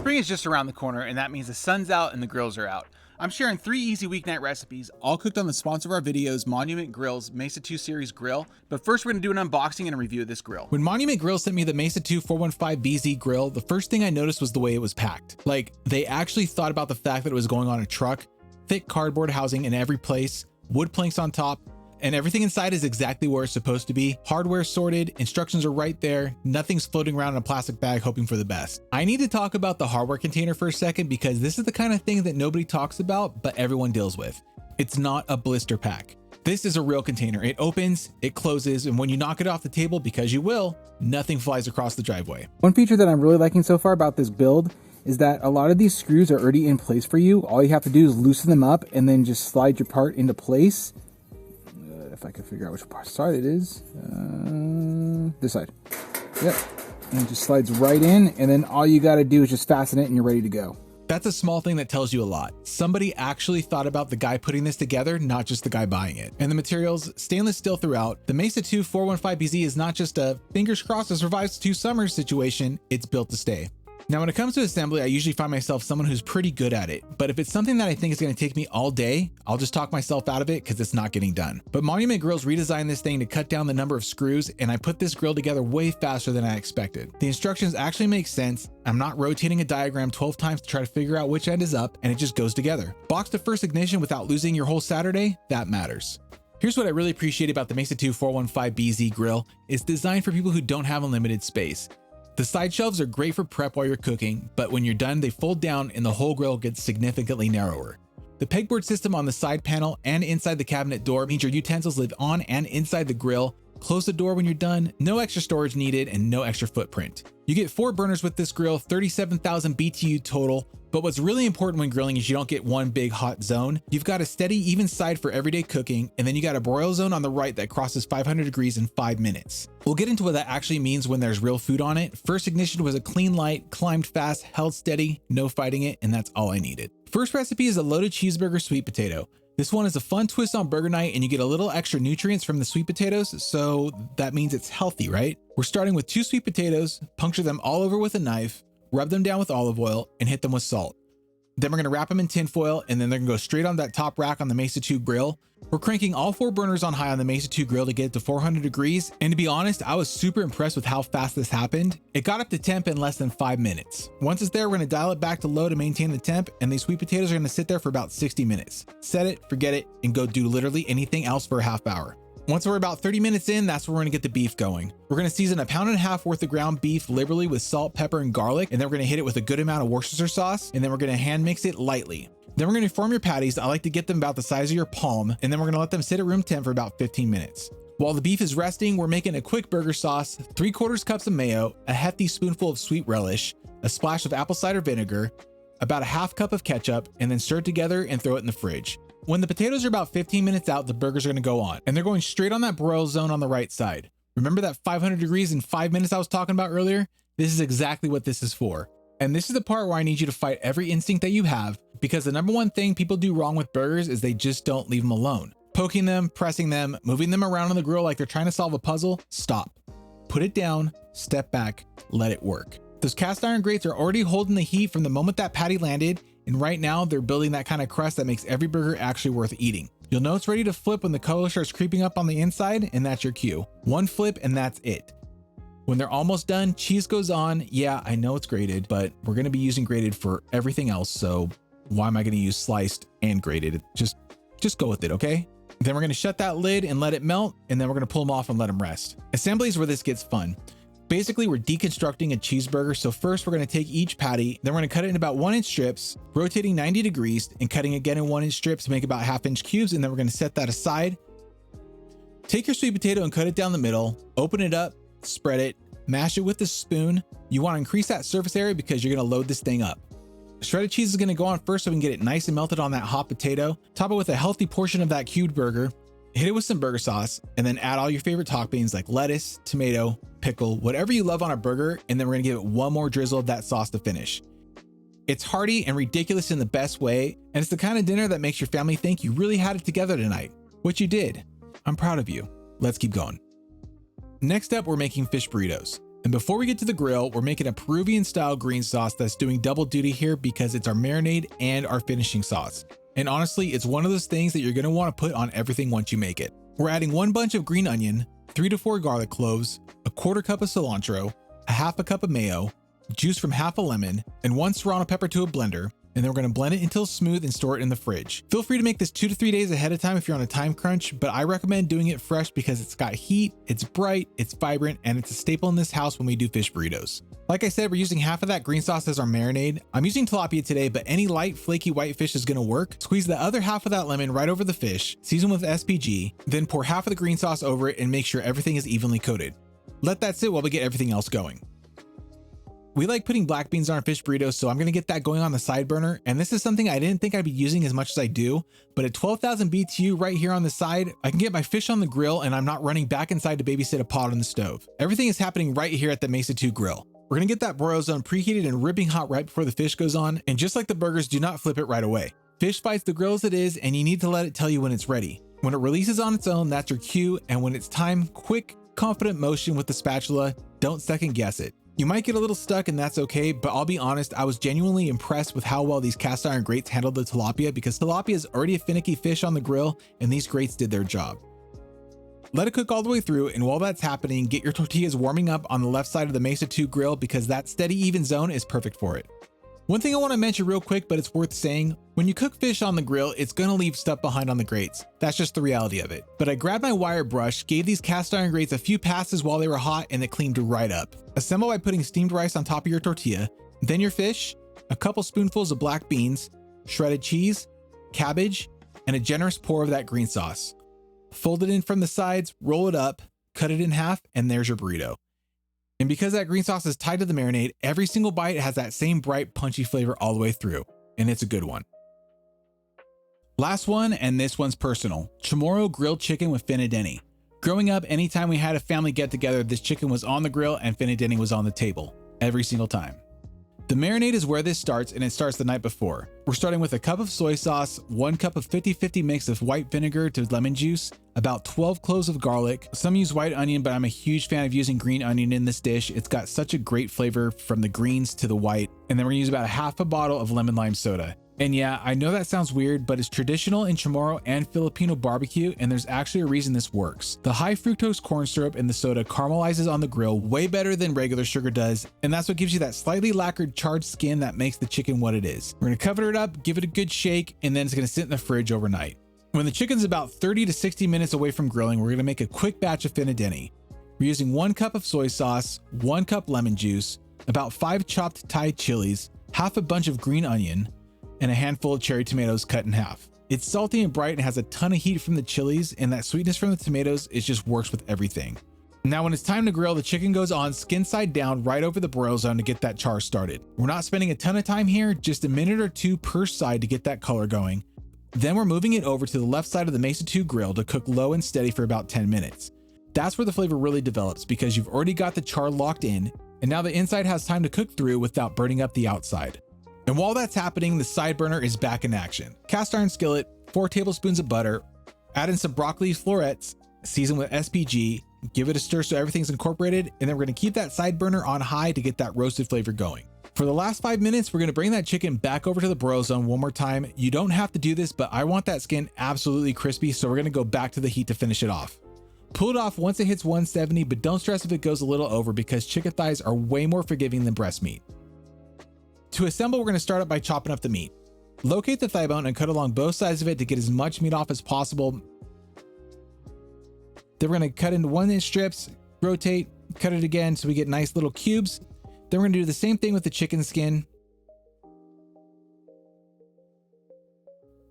Spring is just around the corner, and that means the sun's out and the grills are out. I'm sharing 3 easy weeknight recipes, all cooked on the sponsor of our videos, Monument Grills Mesa II series grill. But first, we're gonna do an unboxing and a review of this grill. When Monument Grills sent me the Mesa II 415BZ grill, the first thing I noticed was the way it was packed. Like, they actually thought about the fact that it was going on a truck, thick cardboard housing in every place, wood planks on top, and everything inside is exactly where it's supposed to be. Hardware sorted, instructions are right there, nothing's floating around in a plastic bag hoping for the best. I need to talk about the hardware container for a second because this is the kind of thing that nobody talks about, but everyone deals with. It's not a blister pack. This is a real container. It opens, it closes, and when you knock it off the table, because you will, nothing flies across the driveway. One feature that I'm really liking so far about this build is that a lot of these screws are already in place for you. All you have to do is loosen them up and then just slide your part into place. If I can figure out which side it is. This side. Yep. And it just slides right in, and then all you got to do is just fasten it and you're ready to go. That's a small thing that tells you a lot. Somebody actually thought about the guy putting this together, not just the guy buying it. And the materials, stainless steel throughout. The Mesa II 415BZ is not just a fingers crossed it survives 2 summers situation, it's built to stay. Now, when it comes to assembly, I usually find myself someone who's pretty good at it, but if it's something that I think is going to take me all day, I'll just talk myself out of it because it's not getting done. But Monument Grills redesigned this thing to cut down the number of screws, and I put this grill together way faster than I expected. The instructions actually make sense. I'm not rotating a diagram 12 times to try to figure out which end is up, and it just goes together. Box to first ignition without losing your whole Saturday, that matters. Here's what I really appreciate about the Mesa II 415BZ grill. It's designed for people who don't have unlimited space. The side shelves are great for prep while you're cooking, but when you're done, they fold down and the whole grill gets significantly narrower. The pegboard system on the side panel and inside the cabinet door means your utensils live on and inside the grill. Close the door when you're done, no extra storage needed and no extra footprint. You get 4 burners with this grill, 37,000 BTU total, but what's really important when grilling is you don't get one big hot zone. You've got a steady, even side for everyday cooking, and then you got a broil zone on the right that crosses 500 degrees in 5 minutes. We'll get into what that actually means when there's real food on it. First ignition was a clean light, climbed fast, held steady, no fighting it, and that's all I needed. First recipe is a loaded cheeseburger sweet potato. This one is a fun twist on burger night and you get a little extra nutrients from the sweet potatoes, so that means it's healthy, right? We're starting with 2 sweet potatoes, puncture them all over with a knife, rub them down with olive oil, and hit them with salt. Then we're gonna wrap them in tin foil, and then they're gonna go straight on that top rack on the Mesa II grill. We're cranking all 4 burners on high on the Mesa II grill to get it to 400 degrees. And to be honest, I was super impressed with how fast this happened. It got up to temp in less than 5 minutes. Once it's there, we're gonna dial it back to low to maintain the temp, and these sweet potatoes are gonna sit there for about 60 minutes. Set it, forget it, and go do literally anything else for a half hour. Once we're about 30 minutes in, that's where we're gonna get the beef going. We're gonna season a 1.5 pounds worth of ground beef liberally with salt, pepper, and garlic, and then we're gonna hit it with a good amount of Worcestershire sauce, and then we're gonna hand mix it lightly. Then we're gonna form your patties. I like to get them about the size of your palm, and then we're gonna let them sit at room temp for about 15 minutes. While the beef is resting, we're making a quick burger sauce, 3/4 cups of mayo, a hefty spoonful of sweet relish, a splash of apple cider vinegar, about a 1/2 cup of ketchup, and then stir it together and throw it in the fridge. When the potatoes are about 15 minutes out, the burgers are gonna go on, and they're going straight on that broil zone on the right side. Remember that 500 degrees in 5 minutes I was talking about earlier? This is exactly what this is for. And this is the part where I need you to fight every instinct that you have, because the number one thing people do wrong with burgers is they just don't leave them alone. Poking them, pressing them, moving them around on the grill like they're trying to solve a puzzle, stop. Put it down, step back, let it work. Those cast iron grates are already holding the heat from the moment that patty landed, and right now they're building that kind of crust that makes every burger actually worth eating. You'll know it's ready to flip when the color starts creeping up on the inside, and that's your cue. One flip and that's it. When they're almost done, cheese goes on. Yeah, I know it's grated, but we're gonna be using grated for everything else, so why am I gonna use sliced and grated? Just go with it, okay? Then we're gonna shut that lid and let it melt, and then we're gonna pull them off and let them rest. Assembly is where this gets fun. Basically, we're deconstructing a cheeseburger. So first we're gonna take each patty, then we're gonna cut it in about 1-inch strips, rotating 90 degrees and cutting again in 1-inch strips to make about 1/2-inch cubes. And then we're gonna set that aside. Take your sweet potato and cut it down the middle, open it up, spread it, mash it with a spoon. You wanna increase that surface area because you're gonna load this thing up. Shredded cheese is gonna go on first so we can get it nice and melted on that hot potato. Top it with a healthy portion of that cubed burger. Hit it with some burger sauce, and then add all your favorite toppings like lettuce, tomato, pickle, whatever you love on a burger, and then we're gonna give it one more drizzle of that sauce to finish. It's hearty and ridiculous in the best way, and it's the kind of dinner that makes your family think you really had it together tonight, which you did. I'm proud of you. Let's keep going. Next up, we're making fish burritos. And before we get to the grill, we're making a Peruvian style green sauce that's doing double duty here because it's our marinade and our finishing sauce. And honestly, it's one of those things that you're going to want to put on everything once you make it. We're adding 1 bunch of green onion, 3 to 4 garlic cloves, a 1/4 cup of cilantro, a 1/2 cup of mayo, juice from 1/2 a lemon, and 1 serrano pepper to a blender. And then we're going to blend it until smooth and store it in the fridge. Feel free to make this 2 to 3 days ahead of time if you're on a time crunch, but I recommend doing it fresh because it's got heat, it's bright, it's vibrant, and it's a staple in this house when we do fish burritos. Like I said, we're using 1/2 of that green sauce as our marinade. I'm using tilapia today, but any light, flaky white fish is going to work. Squeeze the other 1/2 of that lemon right over the fish, season with SPG, then pour 1/2 of the green sauce over it and make sure everything is evenly coated. Let that sit while we get everything else going. We like putting black beans on our fish burritos, so I'm going to get that going on the side burner. And this is something I didn't think I'd be using as much as I do, but at 12,000 BTU right here on the side, I can get my fish on the grill and I'm not running back inside to babysit a pot on the stove. Everything is happening right here at the Mesa II grill. We're going to get that broil zone preheated and ripping hot right before the fish goes on. And just like the burgers, do not flip it right away. Fish fights the grill as it is, and you need to let it tell you when it's ready. When it releases on its own, that's your cue. And when it's time, quick, confident motion with the spatula. Don't second guess it. You might get a little stuck and that's okay, but I'll be honest, I was genuinely impressed with how well these cast iron grates handled the tilapia because tilapia is already a finicky fish on the grill and these grates did their job. Let it cook all the way through, and while that's happening, get your tortillas warming up on the left side of the Mesa II grill because that steady even zone is perfect for it. One thing I want to mention real quick, but it's worth saying, when you cook fish on the grill, it's going to leave stuff behind on the grates. That's just the reality of it. But I grabbed my wire brush, gave these cast iron grates a few passes while they were hot, and it cleaned right up. Assemble by putting steamed rice on top of your tortilla, then your fish, a couple spoonfuls of black beans, shredded cheese, cabbage, and a generous pour of that green sauce. Fold it in from the sides, roll it up, cut it in half, and there's your burrito. And because that green sauce is tied to the marinade, every single bite has that same bright, punchy flavor all the way through, and it's a good one. Last one, and this one's personal. Chamorro grilled chicken with finnadene. Growing up, anytime we had a family get together, this chicken was on the grill and finnadene was on the table. Every single time. The marinade is where this starts, and it starts the night before. We're starting with a cup of soy sauce, 1 cup of 50-50 mix of white vinegar to lemon juice, about 12 cloves of garlic. Some use white onion, but I'm a huge fan of using green onion in this dish. It's got such a great flavor from the greens to the white. And then we're gonna use about 1/2 bottle of lemon lime soda. And yeah, I know that sounds weird, but it's traditional in Chamorro and Filipino barbecue, and there's actually a reason this works. The high fructose corn syrup in the soda caramelizes on the grill way better than regular sugar does, and that's what gives you that slightly lacquered charred skin that makes the chicken what it is. We're gonna cover it up, give it a good shake, and then it's gonna sit in the fridge overnight. When the chicken's about 30 to 60 minutes away from grilling, we're gonna make a quick batch of finnadene. We're using 1 cup of soy sauce, 1 cup lemon juice, about 5 chopped Thai chilies, 1/2 a bunch of green onion, and a handful of cherry tomatoes cut in half. It's salty and bright and has a ton of heat from the chilies, and that sweetness from the tomatoes, it just works with everything. Now when it's time to grill, the chicken goes on skin side down right over the broil zone to get that char started. We're not spending a ton of time here, just a minute or two per side to get that color going. Then we're moving it over to the left side of the Mesa II grill to cook low and steady for about 10 minutes. That's where the flavor really develops because you've already got the char locked in, and now the inside has time to cook through without burning up the outside. And while that's happening, the side burner is back in action. Cast iron skillet, 4 tablespoons of butter, add in some broccoli florets, season with SPG, give it a stir so everything's incorporated, and then we're gonna keep that side burner on high to get that roasted flavor going. For the last 5 minutes, we're gonna bring that chicken back over to the broil zone one more time. You don't have to do this, but I want that skin absolutely crispy, so we're gonna go back to the heat to finish it off. Pull it off once it hits 170, but don't stress if it goes a little over because chicken thighs are way more forgiving than breast meat. To assemble, we're going to start up by chopping up the meat. Locate the thigh bone and cut along both sides of it to get as much meat off as possible. Then we're going to cut into 1-inch strips, rotate, cut it again so we get nice little cubes. Then we're going to do the same thing with the chicken skin.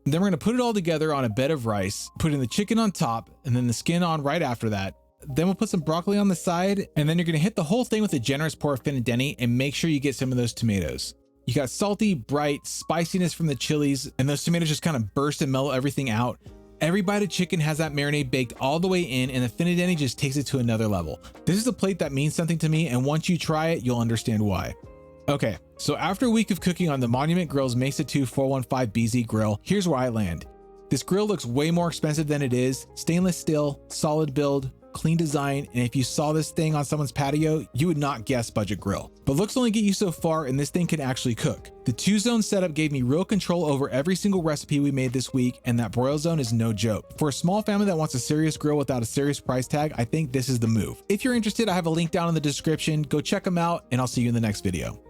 Then we're going to put it all together on a bed of rice, putting the chicken on top and then the skin on right after that. Then we'll put some broccoli on the side, and then you're going to hit the whole thing with a generous pour of finnadene and make sure you get some of those tomatoes. You got salty, bright spiciness from the chilies, and those tomatoes just kind of burst and mellow everything out. Every bite of chicken has that marinade baked all the way in, and the finnadene just takes it to another level. This is a plate that means something to me, and once you try it, you'll understand why. Okay, so after a week of cooking on the Monument Grills Mesa II 415BZ grill, here's where I land. This grill looks way more expensive than it is. Stainless steel, solid build, clean design, and if you saw this thing on someone's patio, you would not guess budget grill. But looks only get you so far, and this thing can actually cook. The 2-zone setup gave me real control over every single recipe we made this week, and that broil zone is no joke. For a small family that wants a serious grill without a serious price tag, I think this is the move. If you're interested, I have a link down in the description. Go check them out, and I'll see you in the next video.